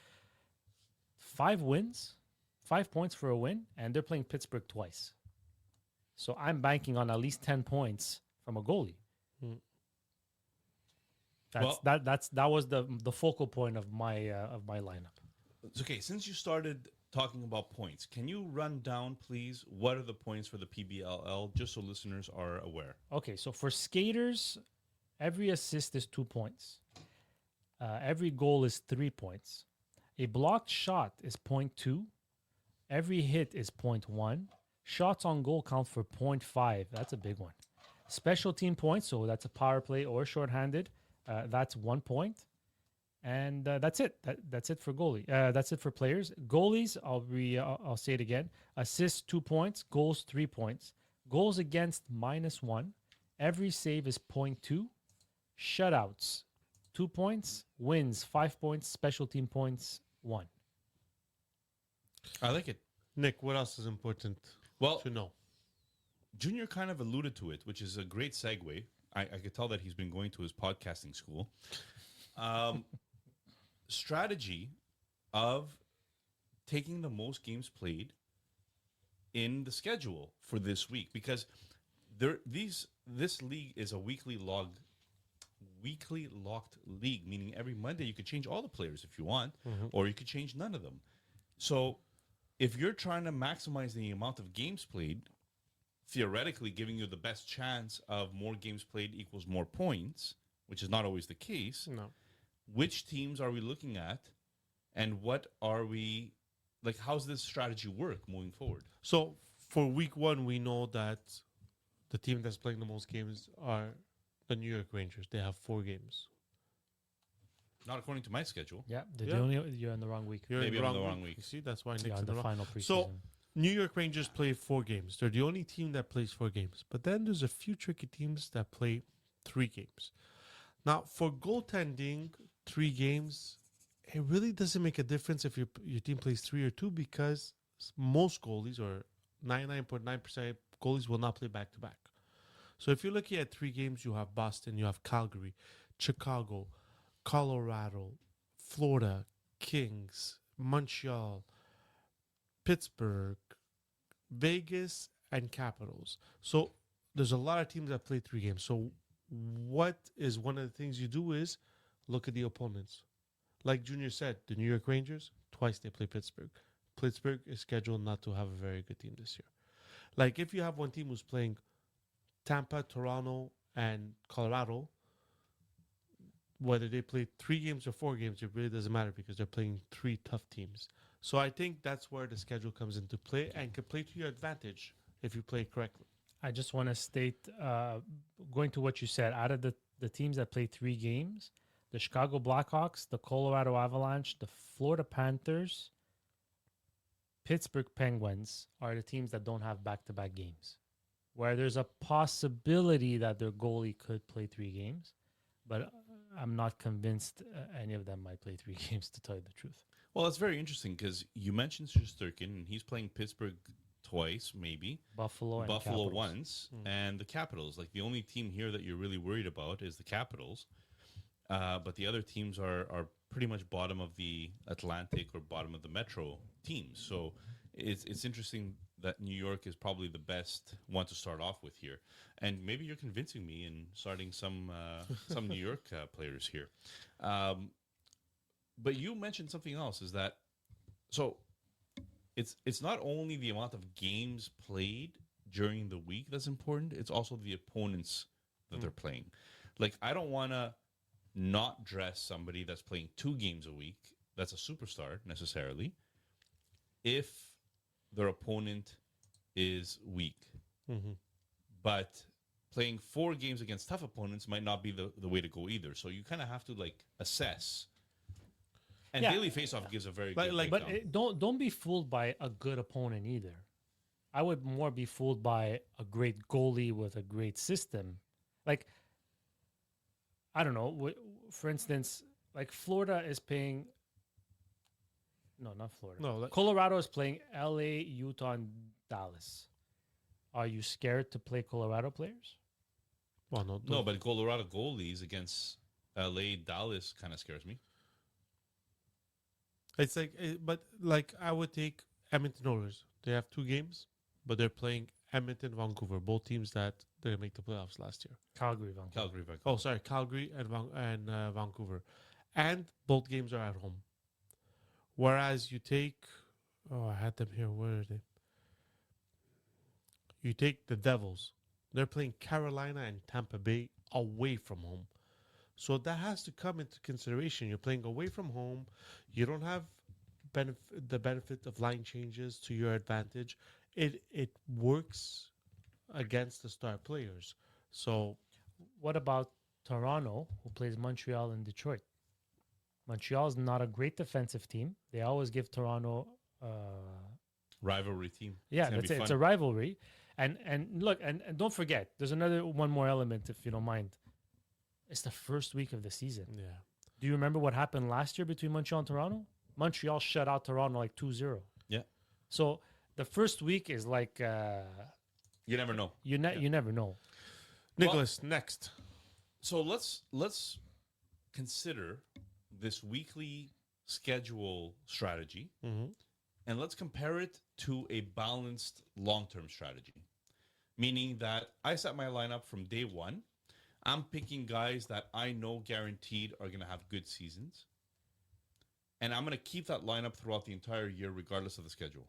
5 wins, 5 points for a win, and they're playing Pittsburgh twice. So I'm banking on at least 10 points from a goalie. That was the focal point of my lineup. Okay, since you started talking about points, can you run down, please, what are the points for the PBLL, just so listeners are aware? Okay, so for skaters, every assist is 2 points. Every goal is 3 points. A blocked shot is 0.2. Every hit is 0.1. Shots on goal count for 0.5. That's a big one. Special team points, so that's a power play or shorthanded. That's 1 point. And that's it. That's it for goalie. That's it for players. Goalies, I'll say it again. Assists 2 points. Goals 3 points. Goals against -1. Every save is 0.2. Shutouts 2 points. Wins 5 points. Special team points 1. I like it. Nick, what else is important Well, to know? Junior kind of alluded to it, which is a great segue. I could tell that he's been going to his podcasting school. Strategy of taking the most games played in the schedule for this week, because this league is a weekly locked league, meaning every Monday you could change all the players if you want, or you could change none of them. So if you're trying to maximize the amount of games played, theoretically giving you the best chance of more games played equals more points, which is not always the case. No. Which teams are we looking at, and what are we like? How's this strategy work moving forward? So for week 1, we know that the team that's playing the most games are the New York Rangers. They have 4 games. Not according to my schedule. Yeah, Yeah. you're in the wrong week. You're Maybe in I'm in the wrong week. You see, that's why Nick's Yeah, in the the wrong. final preseason. So New York Rangers play 4 games. They're the only team that plays 4 games. But then there's a few tricky teams that play 3 games. Now, for goaltending, 3 games, it really doesn't make a difference if your team plays 3 or 2, because most goalies, or 99.9% goalies, will not play back-to-back. So if you're looking at 3 games, you have Boston, you have Calgary, Chicago, Colorado, Florida, Kings, Montreal, Pittsburgh, Vegas, and Capitals. So there's a lot of teams that play 3 games. So what is one of the things you do is look at the opponents. Like Junior said, the New York Rangers, twice they play Pittsburgh. Pittsburgh is scheduled not to have a very good team this year. Like if you have one team who's playing Tampa, Toronto, and Colorado, whether they play 3 games or 4 games, it really doesn't matter because they're playing 3 tough teams. So I think that's where the schedule comes into play and can play to your advantage if you play correctly. I just want to state, going to what you said, out of the teams that play 3 games, the Chicago Blackhawks, the Colorado Avalanche, the Florida Panthers, Pittsburgh Penguins are the teams that don't have back-to-back games, where there's a possibility that their goalie could play 3 games, but I'm not convinced any of them might play 3 games, to tell you the truth. Well, it's very interesting because you mentioned Shesterkin, and he's playing Pittsburgh twice, maybe. Buffalo and Buffalo Capitals. once, and the Capitals. Like the only team here that you're really worried about is the Capitals. But the other teams are pretty much bottom of the Atlantic or bottom of the Metro teams. So it's interesting that New York is probably the best one to start off with here. And maybe you're convincing me in starting some New York players here. But you mentioned something else, is that so it's not only the amount of games played during the week that's important, it's also the opponents that they're playing. Like I don't want to not dress somebody that's playing 2 games a week, that's a superstar necessarily, if their opponent is weak. But playing 4 games against tough opponents might not be the way to go either. So you kind of have to like assess. And Yeah. daily faceoff gives a very Like- good like- But breakdown. don't be fooled by a good opponent either. I would more be fooled by a great goalie with a great system. Like, I don't know. For instance, like Florida is paying. No, not Florida. No, like- Colorado is playing LA, Utah, and Dallas. Are you scared to play Colorado players? Well, no, No, but Colorado goalies against LA, Dallas kind of scares me. it's like, but like I would take Edmonton Oilers. They have 2 games, but they're playing Edmonton, Vancouver, both teams that didn't make the playoffs last year. Calgary, Vancouver. Calgary, Vancouver. Oh, sorry, Calgary and Vancouver, and both games are at home. Whereas you take, I had them here. Where are they? You take the Devils. They're playing Carolina and Tampa Bay away from home. So that has to come into consideration. You're playing away from home. You don't have the benefit of line changes to your advantage. It works against the star players. So What about Toronto, who plays Montreal and Detroit? Montreal is not a great defensive team. They always give Toronto. Rivalry team. Yeah, gonna that's be it. It's fun. a rivalry. And look, and don't forget, there's one more element, if you don't mind. It's the first week of the season. yeah, Do you remember what happened last year between Montreal and Toronto? Montreal shut out Toronto like 2-0. Yeah. So the first week is like You never know. you never know. Nicholas, next. So let's consider this weekly schedule strategy, and let's compare it to a balanced long-term strategy. Meaning that I set my lineup from day 1. I'm picking guys that I know guaranteed are going to have good seasons. And I'm going to keep that lineup throughout the entire year, regardless of the schedule.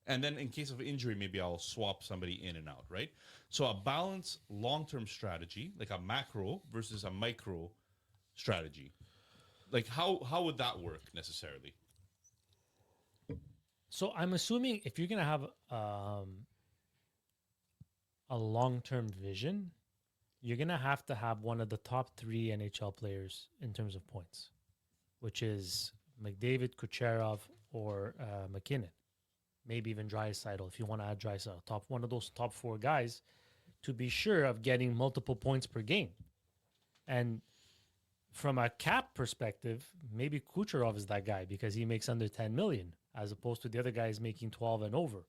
And then in case of injury, maybe I'll swap somebody in and out, right? So a balanced long-term strategy, like a macro versus a micro strategy. Like how would that work necessarily? So I'm assuming if you're gonna have a long-term vision, you're gonna have to have one of the top 3 NHL players in terms of points, which is McDavid, Kucherov, or McKinnon. Maybe even Draisaitl if you want to add Draisaitl. One of those top 4 guys to be sure of getting multiple points per game. And from a cap perspective, maybe Kucherov is that guy because he makes under 10 million as opposed to the other guys making 12 and over.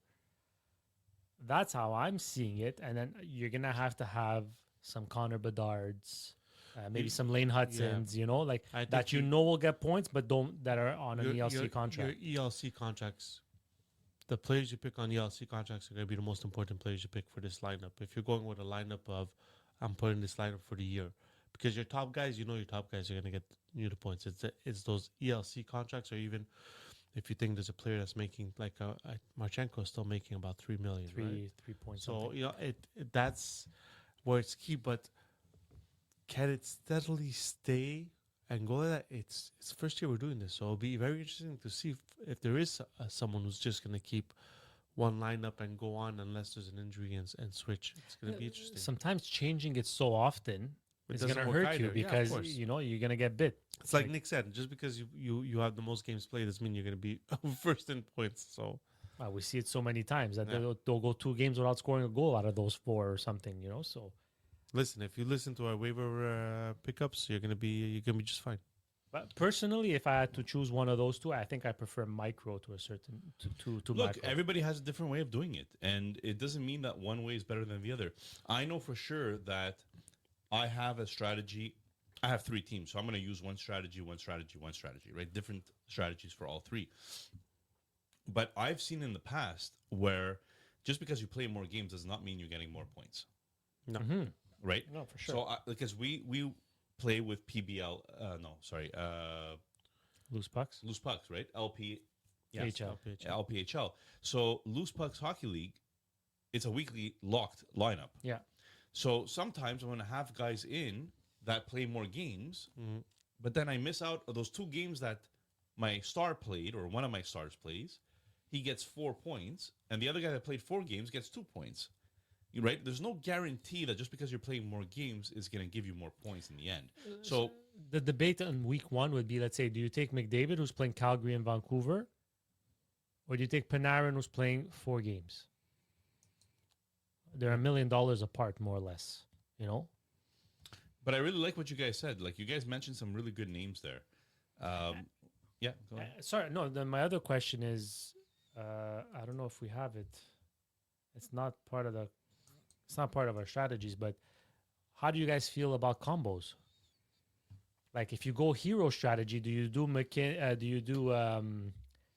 That's how I'm seeing it. And then you're going to have some Connor Bedards. maybe some Lane Hudsons, you know, like I think that you know will get points, but don't that are on an ELC contract. Your ELC contracts, the players you pick on ELC contracts are going to be the most important players you pick for this lineup. If you're going with a lineup of, I'm putting this lineup for the year, because your top guys, you know, your top guys are going to get you the points. It's those ELC contracts, or even if you think there's a player that's making like Marchenko is still making about 3 million, right? 3 points. So you know that's where it's key. But can it steadily stay and go like that? It's first year we're doing this, so it'll be very interesting to see if there is someone who's just going to keep one lineup and go on unless there's an injury and switch. It's going to be interesting. Sometimes changing it so often It is going to doesn't work hurt you either. Yeah, of because course. you know you're going to get bit. It's like Nick said, just because you have the most games played doesn't mean you're going to be first in points. So We see it so many times that Yeah. they'll go 2 games without scoring a goal out of those 4 or something, you know. So, listen, if you listen to our waiver pickups, you're gonna be just fine. but personally, if I had to choose one of those 2, I think I prefer micro to a certain to Look, macro. everybody has a different way of doing it, and it doesn't mean that one way is better than the other. I know for sure that I have a strategy. I have 3 teams, so I'm going to use one strategy, right? Different strategies for all 3. But I've seen in the past where just because you play more games does not mean you're getting more points, No, right? No, for sure. So because we play with PBL, Loose pucks. loose pucks, right? LP, yes. HL. LPHL. So loose pucks hockey league, it's a weekly locked lineup. Yeah. So sometimes I'm going to have guys in that play more games, but then I miss out on those 2 games that my star played or one of my stars plays. He gets 4 points, and the other guy that played 4 games gets 2 points. Right? There's no guarantee that just because you're playing more games is going to give you more points in the end. So The debate on week 1 would be, let's say, do you take McDavid, who's playing Calgary and Vancouver, or do you take Panarin, who's playing 4 games? They're $1 million apart, more or less, you know? but I really like what you guys said. Like, you guys mentioned some really good names there. Yeah, go ahead. Sorry, no, then my other question is, I don't know if we have it. It's not part of our strategies, but how do you guys feel about combos? Like, if you go hero strategy, do you do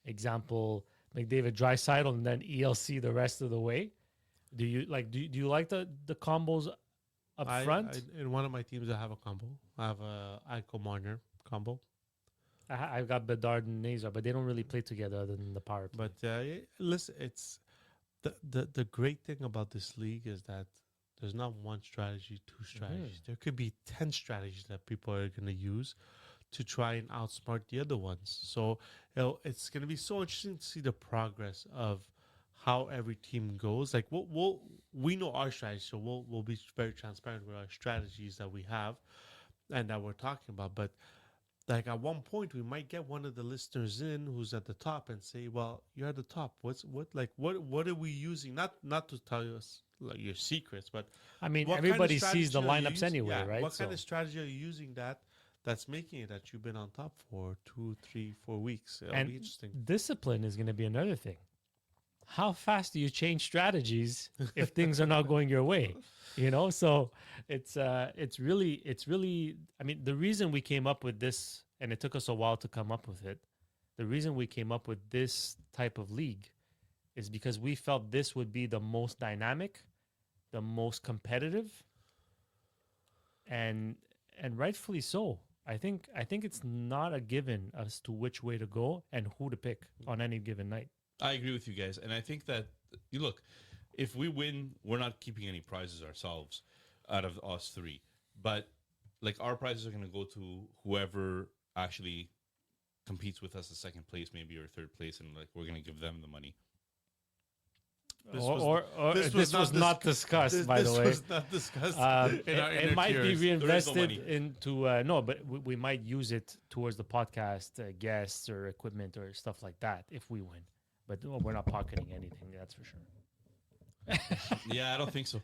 example McDavid Draisaitl and then ELC the rest of the way? Do you like the combos up front? in one of my teams, I have a combo. I have a Eichel Marner combo. I've got Bedard and Nazar, but they don't really play together other than the power play. But listen, it's the great thing about this league is that there's not one strategy, 2 strategies. There could be 10 strategies that people are going to use to try and outsmart the other ones. So it's going to be so interesting to see the progress of how every team goes. Like we know our strategy, so we'll be very transparent with our strategies that we have and that we're talking about. But like at one point, we might get one of the listeners in who's at the top and say, "Well, you're at the top. What are we using? Not to tell us like your secrets, but I mean, what kind of everybody sees the strategy are you lineups using? anyway, Yeah, right? What kind of strategy are you using that's making it that you've been on top for 2, 3, 4 weeks? It'll and be interesting. discipline is going to be another thing. How fast do you change strategies if things are not going your way? You know, so it's really. I mean, the reason we came up with this, and it took us a while to come up with it. The reason we came up with this type of league is because we felt this would be the most dynamic, the most competitive, and rightfully so. I think it's not a given as to which way to go and who to pick on any given night. I agree with you guys, and I think that you look, if we win, we're not keeping any prizes ourselves out of us 3, but like our prizes are going to go to whoever actually competes with us, the second place, maybe, or third place, and like we're going to give them the money. This was not discussed, by the way. This was not discussed. It might be tiers. reinvested money. into no, but we might use it towards the podcast guests or equipment or stuff like that if we win. But we're not pocketing anything, that's for sure. Yeah, I don't think so.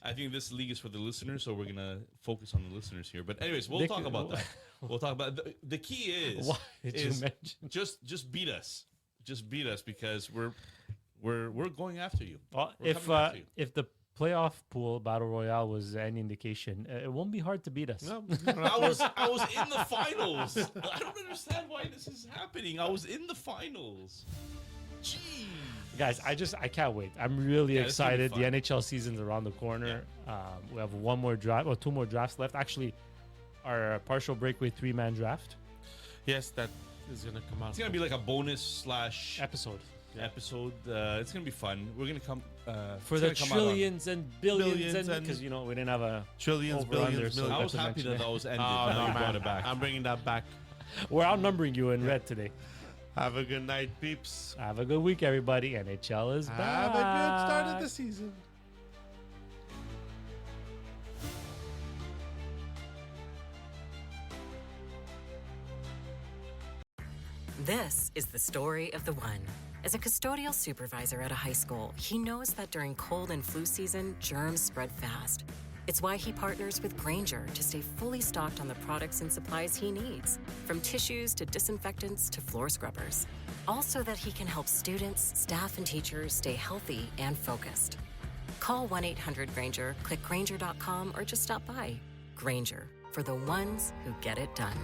I think this league is for the listeners, so we're gonna focus on the listeners here. But anyways, we'll Nick, talk about that. We'll talk about the key is Why did you mention? just beat us, because we're going after you. Well, We're coming after you. if the playoff pool battle royale was any indication, it won't be hard to beat us. No, I was in the finals. I don't understand why this is happening. I was in the finals. Gee. Guys, I can't wait. I'm really Yeah, this is gonna be excited. The fun. NHL season's around the corner. We have one more draft, or two more drafts left. Actually, our partial breakaway 3-man draft yes, that is gonna come out. It's gonna be like a bonus slash episode episode. It's gonna be fun. We're gonna come for it's the gonna come out on- trillions and billions, Billions and and- because we didn't have a trillions, over-under, billions, so millions. I was to happy mention that it. was ended. Oh, that no, we brought man. it back. I'm bringing that back. We're outnumbering you in red today. Have a good night, peeps. Have a good week, everybody. NHL is Have back. a good start of the season. This is the story of the one. As a custodial supervisor at a high school, he knows that during cold and flu season, germs spread fast. It's why he partners with Granger to stay fully stocked on the products and supplies he needs, from tissues to disinfectants to floor scrubbers. Also that he can help students, staff, and teachers stay healthy and focused. Call 1-800-GRANGER, click Granger.com, or just stop by. Granger, for the ones who get it done.